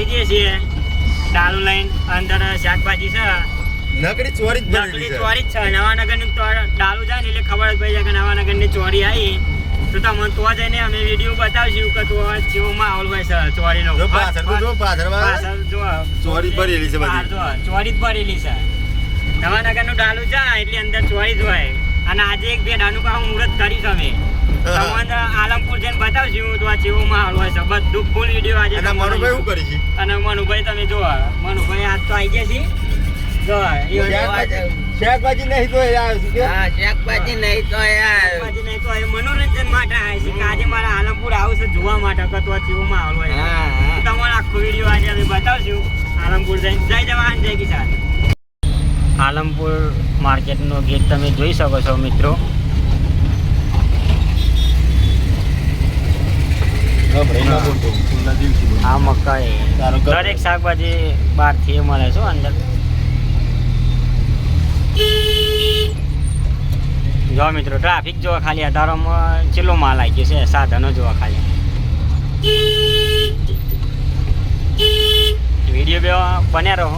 જઈએ છીએ ડાલુ લઈને અંદર શાકભાજી છે નકરી ચોરી જ નકલી ચોરી જ છે નવાનગરની ડાલુ જાય ને એટલે ખબર જ પડી જાય કે નવાનગરની ચોરી આવી તો તમને તો જઈને અમે વિડીયો બતાવશું કે તો કેવો માહોલ હોય છે ચોરીનો પાછળ જો ચોરી ભરેલી છે બધી ચોરી જ ભરેલી છે નવાનગરનું ડાલુ જાય એટલે અંદર ચોરી જ હોય અને આજે એક ભેડાનું પાછું મુહૂર્ત કર્યું છે અમે તમને આલમપુર જઈને બતાવશું તો આ કેવો માહોલ હોય છે બધું ફૂલ વિડીયો આજે મનુભાઈ શું કરી છે અને મનુભાઈ તમે જો મનુભાઈ આજ તો આવી ગયા છે શાકભાજી નહીં તો શાકભાજી નહીં તો યાર મનોરંજન માટે આવે છે કે આજે મારા આલમપુર આવું છે જોવા માટે કે તો કેવો માહોલ હોય તમારો આખો વિડીયો આજે અમે બતાવશું આલમપુર જઈને જય જવાન જય કિસાન આલમપુર માર્કેટનો ગેટ તમે જોઈ શકો છો મિત્રો આ મકાઈ દરેક શાકભાજી બહારથી મળે છે અંદર જો મિત્રો ટ્રાફિક જોવા ખાલી અધારોમાં ચેલો માલ આવી ગયો છે સાધનો જોવા ખાલી વિડીયો બે બન્યા રહો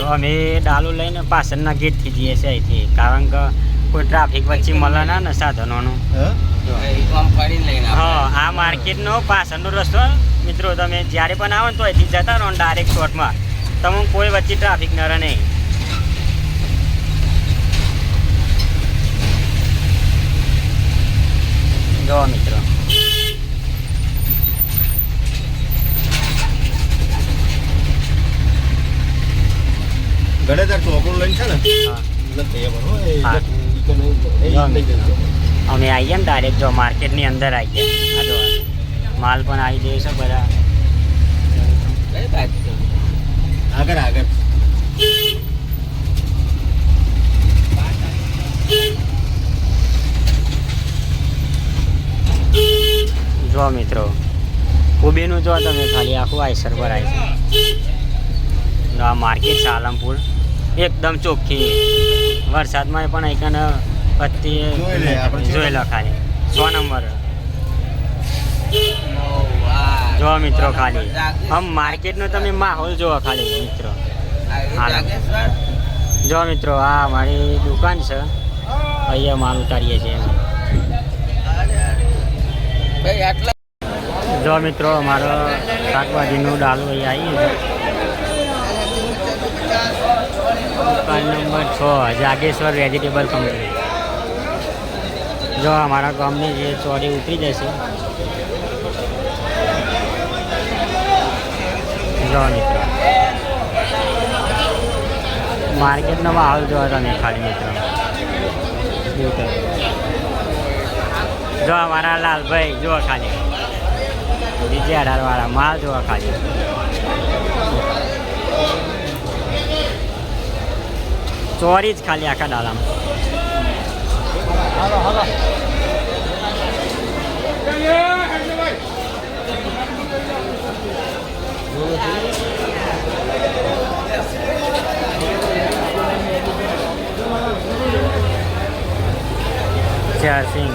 અમે ડાલુ લઈને પાછળના ગેટથી જઈએ છીએ અહીંથી કારણ કે કોઈ ટ્રાફિક વચ્ચે મળે ના ને સાધનોનું હા આ માર્કેટનો પાછળનો રસ્તો મિત્રો તમે જ્યારે પણ આવો ને તો અહીંથી જતા રહો ડાયરેક્ટ શોર્ટમાં તમને કોઈ વચ્ચે ટ્રાફિક ન રહે નહીં જો મિત્રો ગણેશ ચોકડું લઈને છે ને અમે આવીએ ને ડાયરેક્ટ જો માર્કેટની અંદર આવી ગયા આ જો માલ પણ આવી જાય છે બધા આગળ આગળ જો મિત્રો કોબીનું જો તમે ખાલી આખું આઈસર પર આવી છે આ માર્કેટ છે આલમપુર એકદમ ચોખ્ખી વરસાદમાં પણ એકને પત્તી જોયેલા ખાલી 100 નંબર જો મિત્રો ખાલી આમ માર્કેટનો તમે માહોલ જોવો ખાલી મિત્રો જો મિત્રો આ મારી દુકાન છે અહીંયા માલ ઉતારીએ છીએ જો મિત્રો અમારો શાકભાજીનું ડાલું અહીંયા આવી દુકાન નંબર 6 જાગેશ્વર વેજીટેબલ કંપની જો અમારા ગામની જે ચોરી ઉતરી જશે જો મિત્રો માર્કેટનો માહોલ જોવા તમે ખાલી મિત્રો જો અમારા લાલભાઈ જો ખાલી બીજે 18 વાળા માલ જોવા ખાલી ચોરી જ ખાલી આખા ડાલામાં ચાર સિંગ